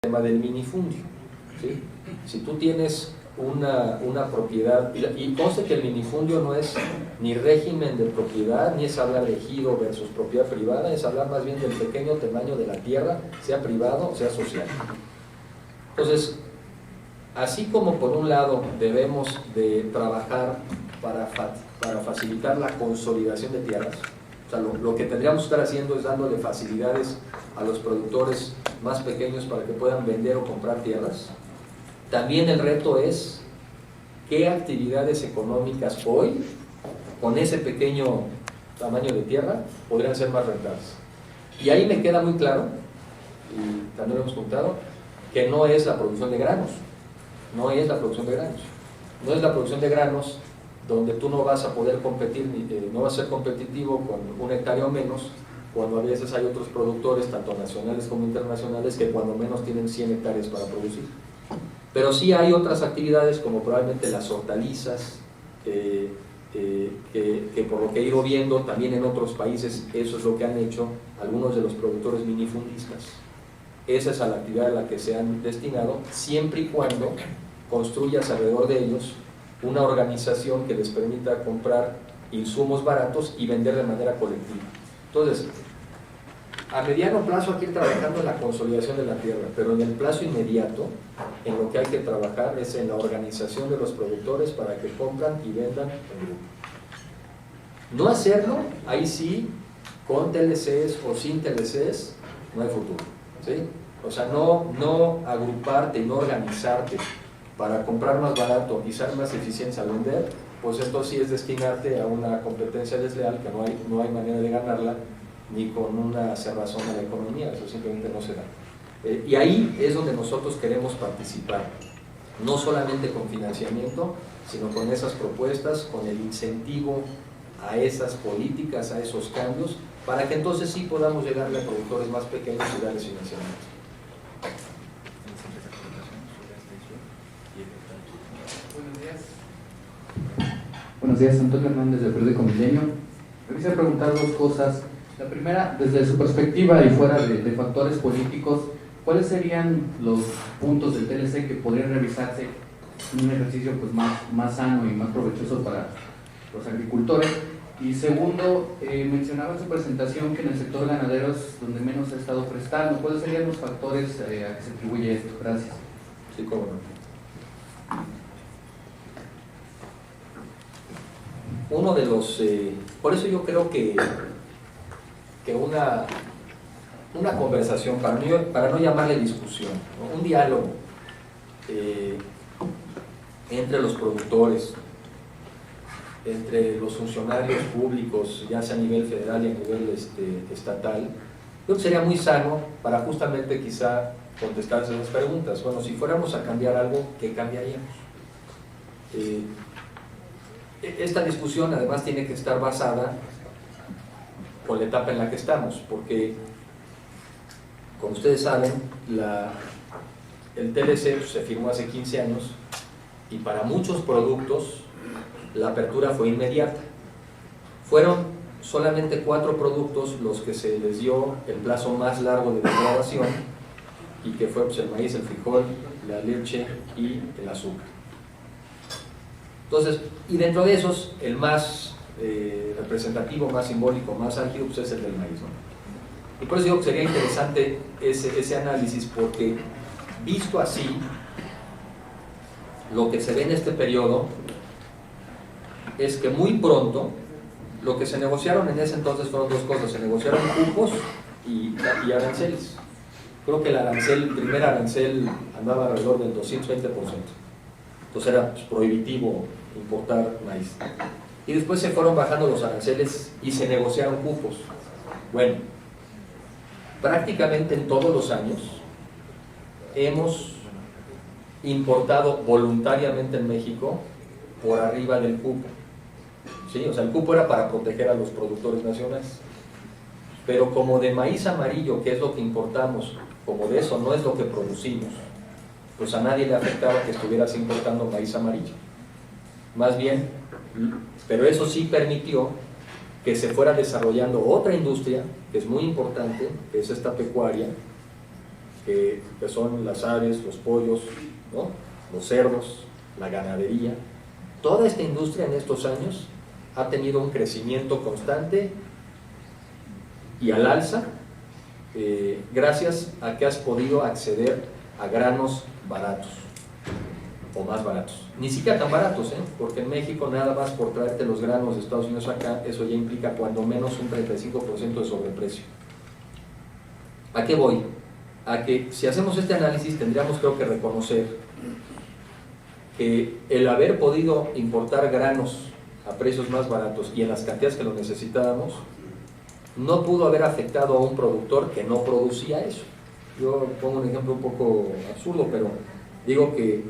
tema del minifundio, ¿sí? Si tú tienes una propiedad, y conste que el minifundio no es ni régimen de propiedad, ni es hablar de ejido versus propiedad privada, es hablar más bien del pequeño tamaño de la tierra, sea privado o sea social. Entonces, así como por un lado debemos de trabajar para facilitar la consolidación de tierras, o sea, lo que tendríamos que estar haciendo es dándole facilidades a los productores más pequeños para que puedan vender o comprar tierras. También el reto es qué actividades económicas hoy, con ese pequeño tamaño de tierra, podrían ser más rentables. Y ahí me queda muy claro, y también lo hemos contado, que no es la producción de granos. No es la producción de granos. No es la producción de granos donde tú no vas a poder competir, no vas a ser competitivo con 1 hectárea o menos, cuando a veces hay otros productores, tanto nacionales como internacionales, que cuando menos tienen 100 hectáreas para producir. Pero sí hay otras actividades, como probablemente las hortalizas, que por lo que he ido viendo, también en otros países, eso es lo que han hecho algunos de los productores minifundistas. Esa es a la actividad a la que se han destinado, siempre y cuando construyas alrededor de ellos una organización que les permita comprar insumos baratos y vender de manera colectiva. Entonces, a mediano plazo hay que ir trabajando en la consolidación de la tierra, pero en el plazo inmediato, en lo que hay que trabajar es en la organización de los productores para que compran y vendan en grupo. No hacerlo, ahí sí, con TLCs o sin TLCs, no hay futuro, ¿sí? O sea, no agruparte y no organizarte para comprar más barato y ser más eficiente al vender, pues entonces sí es destinarte a una competencia desleal que no hay manera de ganarla, ni con una cerrazón a la economía, eso simplemente no se da. Y ahí es donde nosotros queremos participar, no solamente con financiamiento, sino con esas propuestas, con el incentivo a esas políticas, a esos cambios, para que entonces sí podamos llegarle a productores más pequeños y darles financiamiento. Buenos días, Antonio Hernández del periódico Milenio. Me quisiera preguntar dos cosas. La primera, desde su perspectiva y fuera de factores políticos, ¿cuáles serían los puntos del TLC que podrían revisarse en un ejercicio pues, más sano y más provechoso para los agricultores? Y segundo, mencionaba en su presentación que en el sector ganadero es donde menos se ha estado prestando. ¿Cuáles serían los factores a que se atribuye esto? Gracias. Sí, cómo no. Uno de los... por eso yo creo que una conversación, para no llamarle discusión, ¿no? Un diálogo entre los productores, entre los funcionarios públicos, ya sea a nivel federal y a nivel estatal, creo que sería muy sano para justamente quizá contestarse esas preguntas. Bueno, si fuéramos a cambiar algo, ¿qué cambiaríamos? Esta discusión además tiene que estar basada con la etapa en la que estamos, porque como ustedes saben, el TLC se firmó hace 15 años y para muchos productos la apertura fue inmediata. Fueron solamente 4 productos los que se les dio el plazo más largo de degradación, y que fue pues, el maíz, el frijol, la leche y el azúcar. Entonces, y dentro de esos, el más representativo, más simbólico, más álgido, pues es el del maíz, ¿no? Y por eso digo que sería interesante ese análisis, porque visto así, lo que se ve en este periodo es que muy pronto, lo que se negociaron en ese entonces fueron dos cosas: se negociaron cupos y aranceles. Creo que el primer arancel andaba alrededor del 220%. Entonces era pues, prohibitivo importar maíz. Y después se fueron bajando los aranceles y se negociaron cupos. Bueno, prácticamente en todos los años hemos importado voluntariamente en México por arriba del cupo. ¿Sí? O sea, el cupo era para proteger a los productores nacionales. Pero como de maíz amarillo, que es lo que importamos, como de eso no es lo que producimos, pues a nadie le afectaba que estuvieras importando maíz amarillo. Más bien, pero eso sí permitió que se fuera desarrollando otra industria, que es muy importante, que es esta pecuaria, que son las aves, los pollos, ¿no?, los cerdos, la ganadería. Toda esta industria en estos años ha tenido un crecimiento constante y al alza, gracias a que has podido acceder a granos baratos o más baratos, ni siquiera tan baratos, porque en México nada más por traerte los granos de Estados Unidos acá, eso ya implica cuando menos un 35% de sobreprecio. ¿A qué voy? A que si hacemos este análisis tendríamos, creo que, reconocer que el haber podido importar granos a precios más baratos y en las cantidades que lo necesitábamos no pudo haber afectado a un productor que no producía eso. Yo pongo un ejemplo un poco absurdo, pero digo que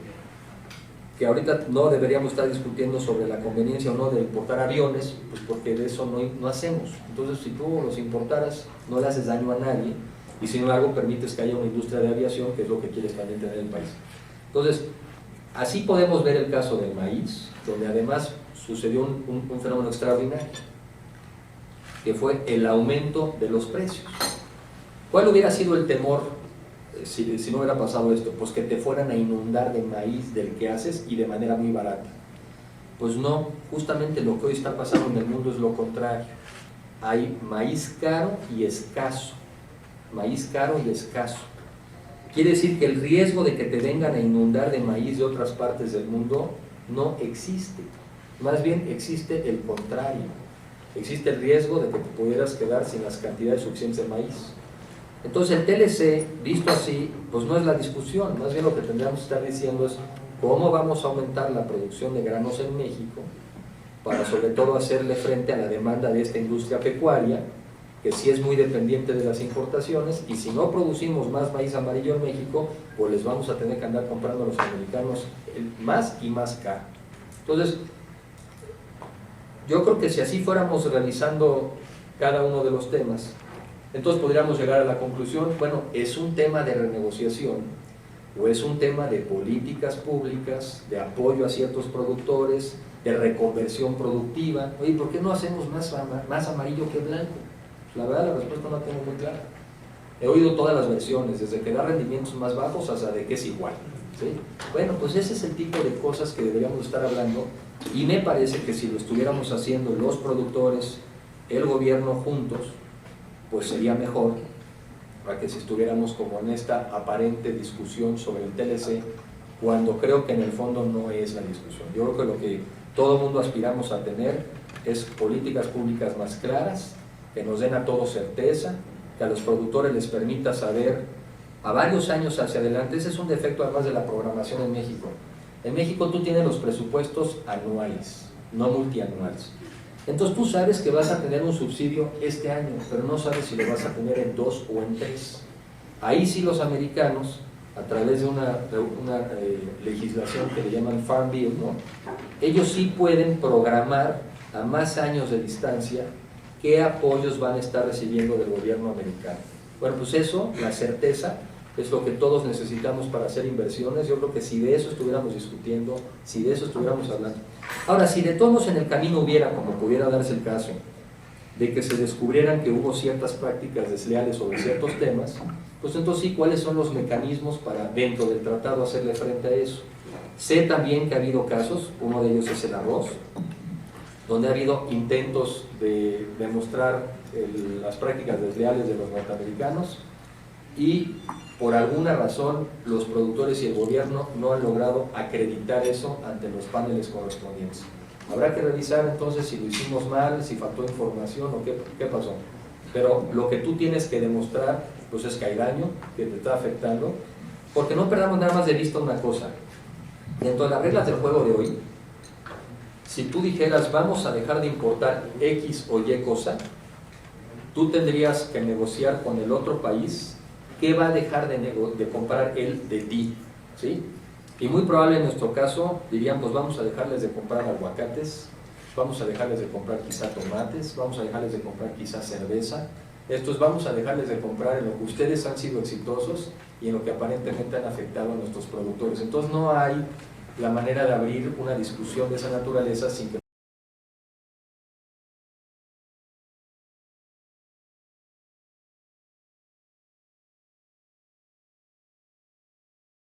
ahorita no deberíamos estar discutiendo sobre la conveniencia o no de importar aviones, pues porque de eso no hacemos. Entonces, si tú los importaras, no le haces daño a nadie, y sin embargo permites que haya una industria de aviación, que es lo que quieres también tener el país. Entonces, así podemos ver el caso del maíz, donde además sucedió un fenómeno extraordinario, que fue el aumento de los precios. ¿Cuál hubiera sido el temor si no hubiera pasado esto? Pues que te fueran a inundar de maíz del que haces y de manera muy barata. Pues no, justamente lo que hoy está pasando en el mundo es lo contrario. Hay maíz caro y escaso. Maíz caro y escaso. Quiere decir que el riesgo de que te vengan a inundar de maíz de otras partes del mundo no existe. Más bien existe el contrario. Existe el riesgo de que te pudieras quedar sin las cantidades suficientes de maíz. Entonces el TLC, visto así, pues no es la discusión. Más bien lo que tendríamos que estar diciendo es cómo vamos a aumentar la producción de granos en México para sobre todo hacerle frente a la demanda de esta industria pecuaria, que sí es muy dependiente de las importaciones, y si no producimos más maíz amarillo en México, pues les vamos a tener que andar comprando a los americanos más y más caro. Entonces, yo creo que si así fuéramos realizando cada uno de los temas, entonces podríamos llegar a la conclusión, bueno, es un tema de renegociación, o es un tema de políticas públicas, de apoyo a ciertos productores, de reconversión productiva. Oye, ¿por qué no hacemos más amarillo que blanco? La verdad, la respuesta no la tengo muy clara. He oído todas las versiones, desde que da rendimientos más bajos hasta de que es igual, ¿sí? Bueno, pues ese es el tipo de cosas que deberíamos estar hablando, y me parece que si lo estuviéramos haciendo los productores, el gobierno juntos, pues sería mejor para que si estuviéramos como en esta aparente discusión sobre el TLC, cuando creo que en el fondo no es la discusión. Yo creo que lo que todo el mundo aspiramos a tener es políticas públicas más claras, que nos den a todos certeza, que a los productores les permita saber a varios años hacia adelante. Ese es un defecto además de la programación en México. En México tú tienes los presupuestos anuales, no multianuales. Entonces tú sabes que vas a tener un subsidio este año, pero no sabes si lo vas a tener en 2 o en 3. Ahí sí los americanos, a través de una legislación que le llaman Farm Bill, ¿no?, ellos sí pueden programar a más años de distancia qué apoyos van a estar recibiendo del gobierno americano. Bueno, pues eso, la certeza, es lo que todos necesitamos para hacer inversiones. Yo creo que si de eso estuviéramos discutiendo, si de eso estuviéramos hablando. Ahora, si de todos en el camino hubiera, como pudiera darse el caso, de que se descubrieran que hubo ciertas prácticas desleales sobre ciertos temas, pues entonces sí, ¿cuáles son los mecanismos para, dentro del tratado, hacerle frente a eso? Sé también que ha habido casos, uno de ellos es el arroz, donde ha habido intentos de demostrar las prácticas desleales de los norteamericanos, y por alguna razón los productores y el gobierno no han logrado acreditar eso ante los paneles correspondientes. Habrá que revisar entonces si lo hicimos mal, si faltó información o qué pasó. Pero lo que tú tienes que demostrar, pues es que hay daño, que te está afectando, porque no perdamos nada más de vista una cosa. Dentro de las reglas del juego de hoy, si tú dijeras vamos a dejar de importar X o Y cosa, tú tendrías que negociar con el otro país qué va a dejar de comprar él de ti, ¿sí? Y muy probable en nuestro caso dirían, pues vamos a dejarles de comprar aguacates, vamos a dejarles de comprar quizá tomates, vamos a dejarles de comprar quizá cerveza. Estos vamos a dejarles de comprar en lo que ustedes han sido exitosos y en lo que aparentemente han afectado a nuestros productores. Entonces no hay la manera de abrir una discusión de esa naturaleza sin que